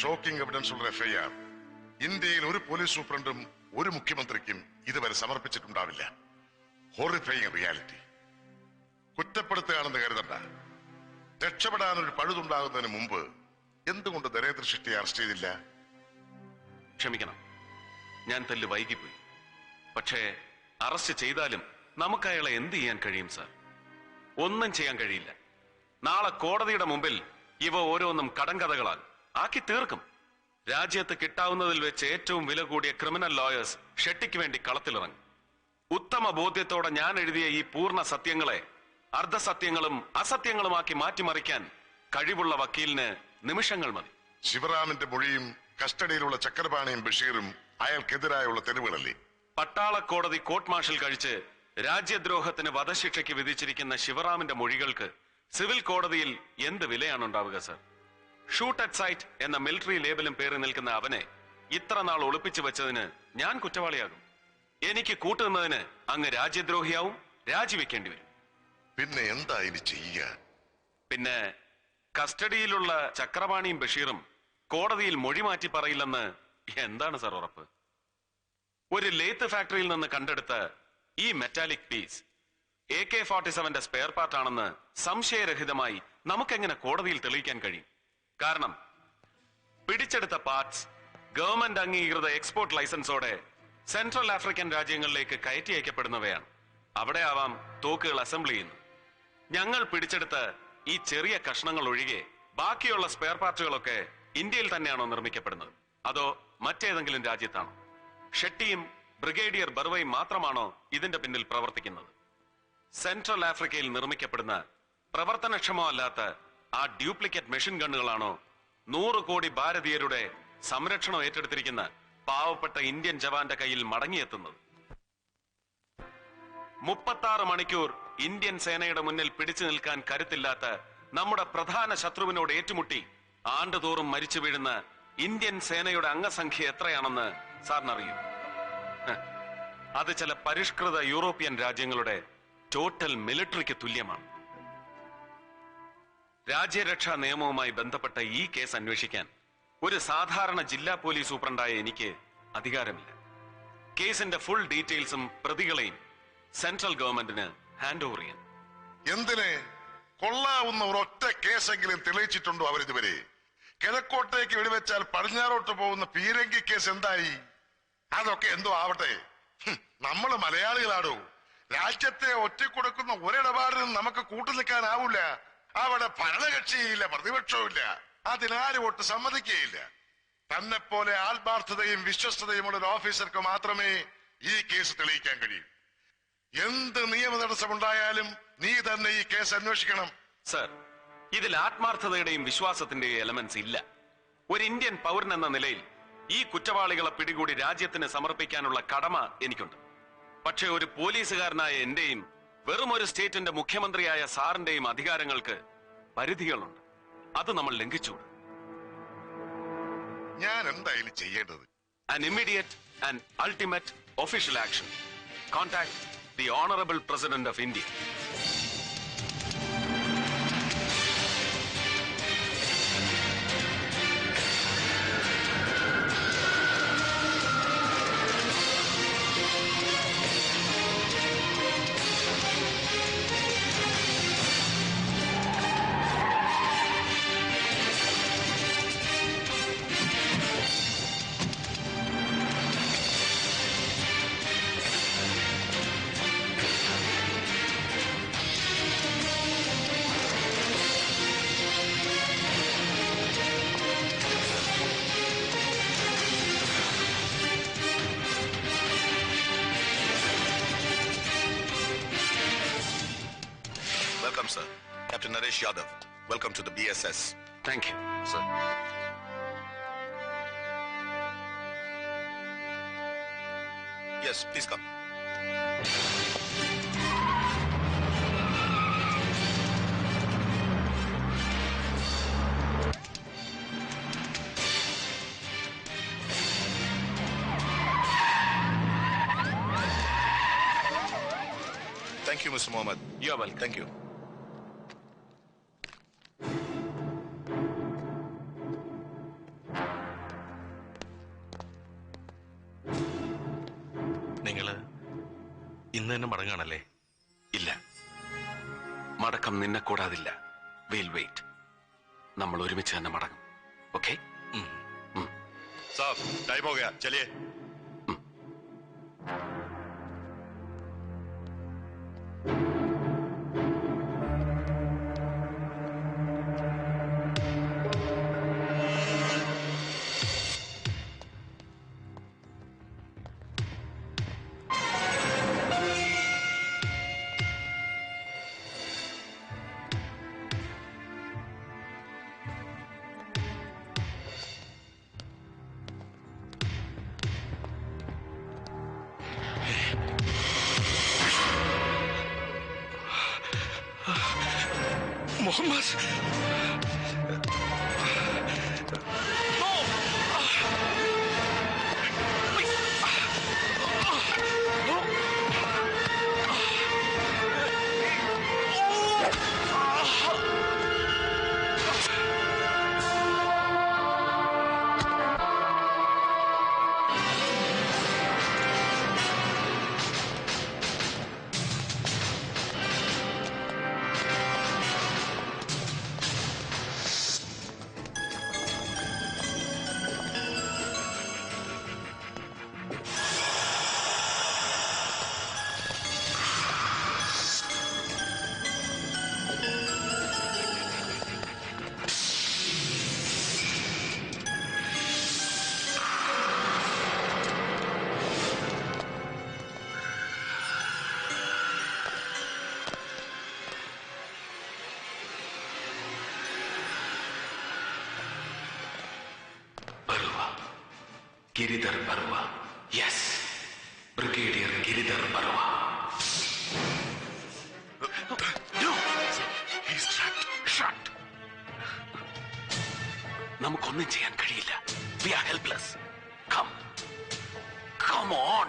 Shocking evidence ഉള്ള FIR ഇന്ത്യയിൽ ഒരു പോലീസ് സൂപ്രണ്ടും ഒരു മുഖ്യമന്ത്രിക്കും ഇതുവരെ സമർപ്പിച്ചിട്ടുണ്ടാവില്ല. ഹോറിഫൈങ് റിയാലിറ്റി. കുറ്റപ്പെടുത്തുകയാണെന്ന് കരുതണ്ട. രക്ഷപ്പെടാൻ ഒരു പഴുതുണ്ടാകുന്നതിന് മുമ്പ് എന്തുകൊണ്ട് നരേന്ദ്ര ഷെട്ടിയെ അറസ്റ്റ് ചെയ്തില്ല? ക്ഷമിക്കണം, ഞാൻ തെല്ല് വൈകിപ്പോയി. പക്ഷേ അറസ്റ്റ് ചെയ്താലും നമുക്ക് അയാളെ എന്ത് ചെയ്യാൻ കഴിയും സാർ? ഒന്നും ചെയ്യാൻ കഴിയില്ല. നാളെ കോടതിയുടെ മുമ്പിൽ ഇവ ഓരോന്നും കടങ്കഥകളാൽ ആക്കി തീർക്കും. രാജ്യത്ത് കിട്ടാവുന്നതിൽ വെച്ച് ഏറ്റവും വില കൂടിയ ക്രിമിനൽ ലോയേഴ്സ് ഷെട്ടിക്ക് വേണ്ടി കളത്തിലിറങ്ങും. ഉത്തമ ബോധ്യത്തോടെ ഞാൻ എഴുതിയ ഈ പൂർണ്ണ സത്യങ്ങളെ അർദ്ധസത്യങ്ങളും അസത്യങ്ങളുമാക്കി മാറ്റിമറിക്കാൻ കഴിവുള്ള വക്കീലിന് നിമിഷങ്ങൾ മതി. ശിവറാമിന്റെ മൊഴിയും കസ്റ്റഡിയിലുള്ള ചക്രപാണിയും ബഷീറും അയാൾക്കെതിരായുള്ള തെളിവുകളല്ലേ? പട്ടാള കോടതി കോർട്ട് മാർഷൽ കഴിച്ച് രാജ്യദ്രോഹത്തിന് വധശിക്ഷയ്ക്ക് വിധിച്ചിരിക്കുന്ന ശിവറാമിന്റെ മൊഴികൾക്ക് സിവിൽ കോടതിയിൽ എന്ത് വിലയാണ് ഉണ്ടാവുക സർ? ഷൂട്ട് അറ്റ് സൈറ്റ് എന്ന മിലിറ്ററി ലേബലും പേറി നിൽക്കുന്ന അവനെ ഇത്ര നാൾ ഒളിപ്പിച്ചു വെച്ചതിന് ഞാൻ കുറ്റവാളിയാകും. എനിക്ക് കൂട്ടുന്നതിന് അങ്ങ് രാജ്യദ്രോഹിയാവും, രാജിവെക്കേണ്ടി വരും. പിന്നെ എന്താ ഇനി ചെയ്യുക? പിന്നെ കസ്റ്റഡിയിലുള്ള ചക്രപാണിയും ബഷീറും കോടതിയിൽ മൊഴി മാറ്റി പറയില്ലെന്ന് എന്താണ് സർ ഉറപ്പ്? ഒരു ലേത്ത് ഫാക്ടറിയിൽ നിന്ന് കണ്ടെടുത്ത ഈ മെറ്റാലിക് പീസ് AK-47 സ്പെയർ പാർട്ടാണെന്ന് സംശയരഹിതമായി നമുക്കെങ്ങനെ കോടതിയിൽ തെളിയിക്കാൻ കഴിയും? കാരണം പിടിച്ചെടുത്ത പാർട്സ് ഗവൺമെന്റ് അംഗീകൃത എക്സ്പോർട്ട് ലൈസൻസോടെ സെൻട്രൽ ആഫ്രിക്കൻ രാജ്യങ്ങളിലേക്ക് കയറ്റി അയക്കപ്പെടുന്നവയാണ്. അവിടെ ആവാം തോക്കുകൾ അസംബിൾ ചെയ്യുന്നു. ഞങ്ങൾ പിടിച്ചെടുത്ത ഈ ചെറിയ കഷ്ണങ്ങൾ ഒഴികെ ബാക്കിയുള്ള സ്പെയർ പാർട്ടുകളൊക്കെ ഇന്ത്യയിൽ തന്നെയാണോ നിർമ്മിക്കപ്പെടുന്നത്, അതോ മറ്റേതെങ്കിലും രാജ്യത്താണോ? ഷെട്ടിയും ബ്രിഗേഡിയർ ബർവയും മാത്രമാണോ ഇതിന്റെ പിന്നിൽ പ്രവർത്തിക്കുന്നത്? സെൻട്രൽ ആഫ്രിക്കയിൽ നിർമ്മിക്കപ്പെടുന്ന പ്രവർത്തനക്ഷമമല്ലാത്ത ആ ഡ്യൂപ്ലിക്കേറ്റ് മെഷീൻ ഗണ്ണുകളാണോ 100 കോടി ഭാരതീയരുടെ സംരക്ഷണം ഏറ്റെടുത്തിരിക്കുന്ന പാവപ്പെട്ട ഇന്ത്യൻ ജവാന്റെ കയ്യിൽ മടങ്ങിയെത്തുന്നത്? 36 മണിക്കൂർ ഇന്ത്യൻ സേനയുടെ മുന്നിൽ പിടിച്ചു നിൽക്കാൻ കരുത്തില്ലാത്ത നമ്മുടെ പ്രധാന ശത്രുവിനോട് ഏറ്റുമുട്ടി ആണ്ടുതോറും മരിച്ചു വീഴുന്ന ഇന്ത്യൻ സേനയുടെ അംഗസംഖ്യ എത്രയാണെന്ന് സാറിനറിയൂ? അത് ചില പരിഷ്കൃത യൂറോപ്യൻ രാജ്യങ്ങളുടെ ടോട്ടൽ മിലിറ്ററിക്ക് തുല്യമാണ്. രാജ്യരക്ഷാ നിയമവുമായി ബന്ധപ്പെട്ട ഈ കേസ് അന്വേഷിക്കാൻ ഒരു സാധാരണ ജില്ലാ പോലീസ് സൂപ്രണ്ടായ എനിക്ക് അധികാരമില്ല. കേസിന്റെ ഫുൾ ഡീറ്റെയിൽസും പ്രതികളെയും സെൻട്രൽ ഗവൺമെന്റിന് ഹാൻഡ് ഓവർ ചെയ്യാൻ. എന്തിന്? കൊള്ളാവുന്ന ഒരൊറ്റ കേസെങ്കിലും തെളിയിച്ചിട്ടുണ്ടോ അവരിതുവരെ? കിഴക്കോട്ടേക്ക് വെടിവെച്ചാൽ പടിഞ്ഞാറോട്ട് പോകുന്ന പീരങ്കി കേസ് എന്തായി? അതൊക്കെ എന്തോ ആവട്ടെ, നമ്മള് മലയാളികളാടോ. രാജ്യത്തെ ഒറ്റക്കൊടുക്കുന്ന ഒരിടപാടിനും നമുക്ക് കൂട്ടുനിൽക്കാനാവൂല. അവിടെ ഭരണകക്ഷിയില്ല, പ്രതിപക്ഷവും ഇല്ല. അതിനാരും ഒട്ട് സമ്മതിക്കുകയില്ല. തന്നെ പോലെ ആത്മാർത്ഥതയും വിശ്വസ്തതയുമുള്ള ഒരു ഓഫീസർക്ക് മാത്രമേ ഈ കേസ് തെളിയിക്കാൻ കഴിയൂ. എന്ത് നിയമ തടസ്സമുണ്ടായാലും നീ തന്നെ ഈ കേസ് അന്വേഷിക്കണം. സർ, ഇതിൽ ആത്മാർത്ഥതയുടെയും വിശ്വാസത്തിന്റെയും എലമെന്റ്സ് ഇല്ല. ഒരു ഇന്ത്യൻ പൗരൻ എന്ന നിലയിൽ ഈ കുറ്റവാളികളെ പിടികൂടി രാജ്യത്തിന് സമർപ്പിക്കാനുള്ള കടമ എനിക്കുണ്ട്. പക്ഷെ ഒരു പോലീസുകാരനായ എന്റെയും വെറും ഒരു സ്റ്റേറ്റിന്റെ മുഖ്യമന്ത്രിയായ സാറിന്റെയും അധികാരങ്ങൾക്ക് പരിധികളുണ്ട്. അത് നമ്മൾ ലംഘിച്ചുകൂടും. ഞാൻ എന്തായാലും ചെയ്യേണ്ടത്? An immediate and ultimate official action. Contact the Honorable President of India. Welcome, sir. Captain Naresh Yadav. Welcome to the BSS. Thank you, sir. Yes, please come. Thank you, Mr. Mohammed. You're welcome. Thank you. ഇന്ന് തന്നെ മടങ്ങാണല്ലേ? ഇല്ല, മടക്കം നിന്നെ കൂടാതില്ല. Will wait. നമ്മൾ ഒരുമിച്ച് തന്നെ മടങ്ങും. Okay? साहब टाइम हो गया, चलिए. Mohammad Giridhar Barua. Yes, Brigadier Giridhar Barua. No, he's trapped. Shut. നമുക്കൊന്നും ചെയ്യാൻ കഴിയില്ല. We are helpless. Come on.